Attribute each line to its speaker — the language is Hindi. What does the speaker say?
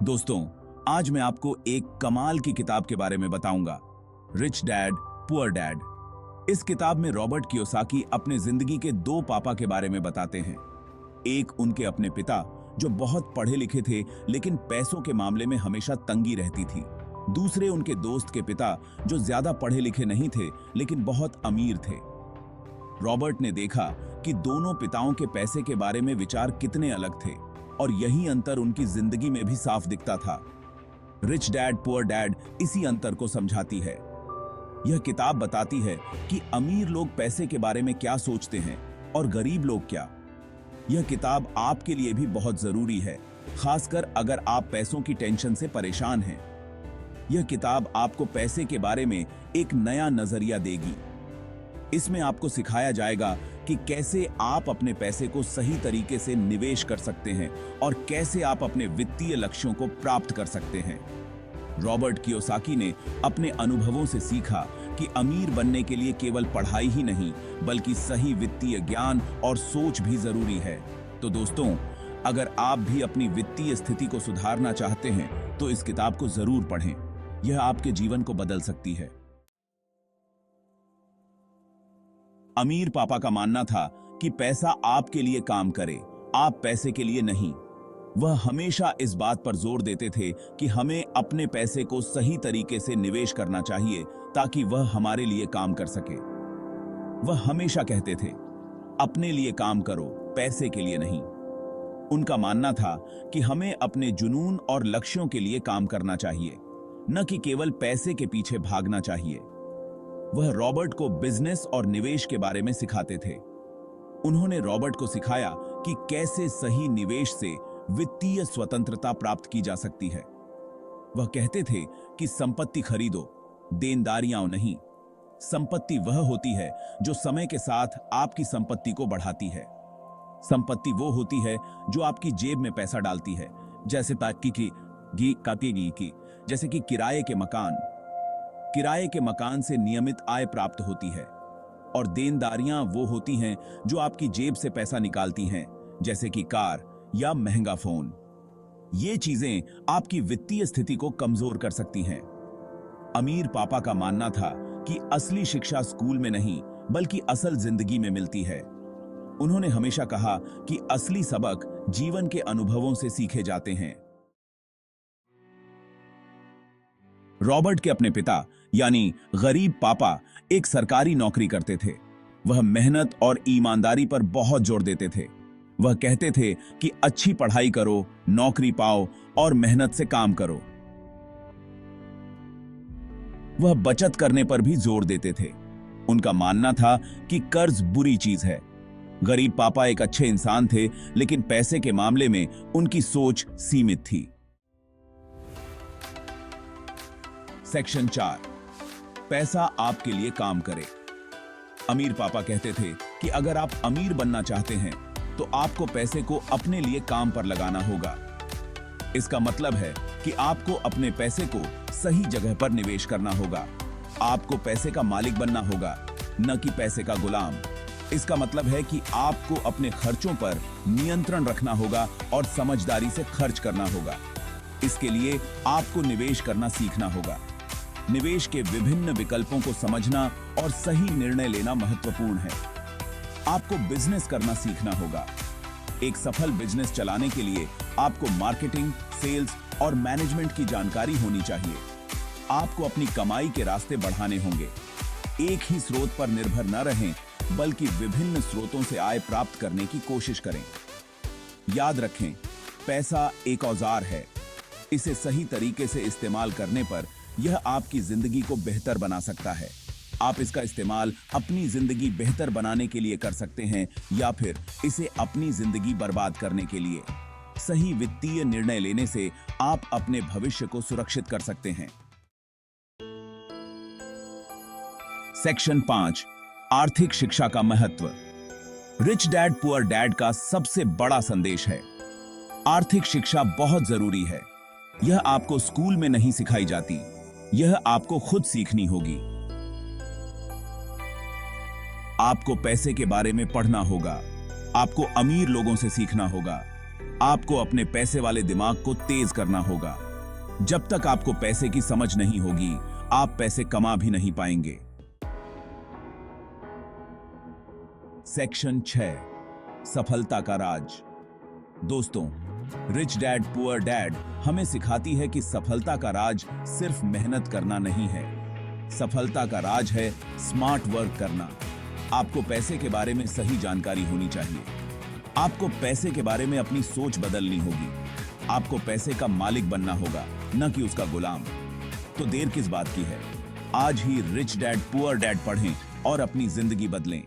Speaker 1: दोस्तों, आज मैं आपको एक कमाल की किताब के बारे में बताऊंगा, रिच डैड पुअर डैड। इस किताब में रॉबर्ट कियोसाकी अपने जिंदगी के दो पापा के बारे में बताते हैं। एक उनके अपने पिता जो बहुत पढ़े लिखे थे लेकिन पैसों के मामले में हमेशा तंगी रहती थी। दूसरे उनके दोस्त के पिता जो ज्यादा पढ़े लिखे नहीं थे लेकिन बहुत अमीर थे। रॉबर्ट ने देखा कि दोनों पिताओं के पैसे के बारे में विचार कितने अलग थे और यही अंतर उनकी जिंदगी में भी साफ दिखता था। रिच डैड पुअर डैड इसी अंतर को समझाती है। यह किताब बताती है कि अमीर लोग पैसे के बारे में क्या सोचते हैं और गरीब लोग क्या। यह किताब आपके लिए भी बहुत जरूरी है, खासकर अगर आप पैसों की टेंशन से परेशान हैं। यह किताब आपको पैसे के बारे में एक नया नजरिया देगी। इसमें आपको सिखाया जाएगा कि कैसे आप अपने पैसे को सही तरीके से निवेश कर सकते हैं और कैसे आप अपने वित्तीय लक्ष्यों को प्राप्त कर सकते हैं। रॉबर्ट कियोसाकी ने अपने अनुभवों से सीखा कि अमीर बनने के लिए केवल पढ़ाई ही नहीं बल्कि सही वित्तीय ज्ञान और सोच भी जरूरी है। तो दोस्तों, अगर आप भी अपनी वित्तीय स्थिति को सुधारना चाहते हैं तो इस किताब को जरूर पढ़ें। यह आपके जीवन को बदल सकती है। अमीर पापा का मानना था कि पैसा आपके लिए काम करे, आप पैसे के लिए नहीं। वह हमेशा इस बात पर जोर देते थे कि हमें अपने पैसे को सही तरीके से निवेश करना चाहिए ताकि वह हमारे लिए काम कर सके। वह हमेशा कहते थे, अपने लिए काम करो, पैसे के लिए नहीं। उनका मानना था कि हमें अपने जुनून और लक्ष्यों के लिए काम करना चाहिए, न कि केवल पैसे के पीछे भागना चाहिए। वह रॉबर्ट को बिजनेस और निवेश के बारे में सिखाते थे। उन्होंने रॉबर्ट को सिखाया कि कैसे सही निवेश से वित्तीय स्वतंत्रता प्राप्त की जा सकती है। वह कहते थे कि संपत्ति खरीदो, देनदारियां नहीं। संपत्ति वह होती है जो समय के साथ आपकी संपत्ति को बढ़ाती है। संपत्ति वो होती है जो आपकी जेब में पैसा डालती है, जैसे जैसे कि किराए के मकान से नियमित आय प्राप्त होती है। और देनदारियां वो होती हैं जो आपकी जेब से पैसा निकालती हैं, जैसे कि कार या महंगा फोन। ये चीजें आपकी वित्तीय स्थिति को कमजोर कर सकती हैं। अमीर पापा का मानना था कि असली शिक्षा स्कूल में नहीं बल्कि असल जिंदगी में मिलती है। उन्होंने हमेशा कहा कि असली सबक जीवन के अनुभवों से सीखे जाते हैं। रॉबर्ट के अपने पिता यानी गरीब पापा एक सरकारी नौकरी करते थे। वह मेहनत और ईमानदारी पर बहुत जोर देते थे। वह कहते थे कि अच्छी पढ़ाई करो, नौकरी पाओ और मेहनत से काम करो। वह बचत करने पर भी जोर देते थे। उनका मानना था कि कर्ज बुरी चीज है। गरीब पापा एक अच्छे इंसान थे लेकिन पैसे के मामले में उनकी सोच सीमित थी। सेक्शन 4, पैसा आपके लिए काम करे। अमीर पापा कहते थे कि अगर आप अमीर बनना चाहते हैं तो आपको पैसे को अपने लिए काम पर लगाना होगा। इसका मतलब है कि आपको अपने पैसे को सही जगह पर निवेश करना होगा। आपको पैसे का मालिक बनना होगा, न कि पैसे का गुलाम। इसका मतलब है कि आपको अपने खर्चों पर नियंत्रण रखना होगा और समझदारी से खर्च करना होगा। इसके लिए आपको निवेश करना सीखना होगा। निवेश के विभिन्न विकल्पों को समझना और सही निर्णय लेना महत्वपूर्ण है। आपको बिजनेस करना सीखना होगा। एक सफल बिजनेस चलाने के लिए आपको मार्केटिंग, सेल्स और मैनेजमेंट की जानकारी होनी चाहिए। आपको अपनी कमाई के रास्ते बढ़ाने होंगे। एक ही स्रोत पर निर्भर न रहें, बल्कि विभिन्न स्रोतों से आय प्राप्त करने की कोशिश करें। याद रखें, पैसा एक औजार है। इसे सही तरीके से इस्तेमाल करने पर यह आपकी जिंदगी को बेहतर बना सकता है। आप इसका इस्तेमाल अपनी जिंदगी बेहतर बनाने के लिए कर सकते हैं या फिर इसे अपनी जिंदगी बर्बाद करने के लिए। सही वित्तीय निर्णय लेने से आप अपने भविष्य को सुरक्षित कर सकते हैं। सेक्शन 5, आर्थिक शिक्षा का महत्व। रिच डैड पुअर डैड का सबसे बड़ा संदेश है, आर्थिक शिक्षा बहुत जरूरी है। यह आपको स्कूल में नहीं सिखाई जाती, यह आपको खुद सीखनी होगी। आपको पैसे के बारे में पढ़ना होगा, आपको अमीर लोगों से सीखना होगा, आपको अपने पैसे वाले दिमाग को तेज करना होगा। जब तक आपको पैसे की समझ नहीं होगी, आप पैसे कमा भी नहीं पाएंगे। सेक्शन 6, सफलता का राज। दोस्तों, रिच डैड पुअर डैड हमें सिखाती है कि सफलता का राज सिर्फ मेहनत करना नहीं है। सफलता का राज है स्मार्ट वर्क करना। आपको पैसे के बारे में सही जानकारी होनी चाहिए। आपको पैसे के बारे में अपनी सोच बदलनी होगी। आपको पैसे का मालिक बनना होगा, न कि उसका गुलाम। तो देर किस बात की है? आज ही रिच डैड पुअर डैड पढ़ें और अपनी जिंदगी बदलें।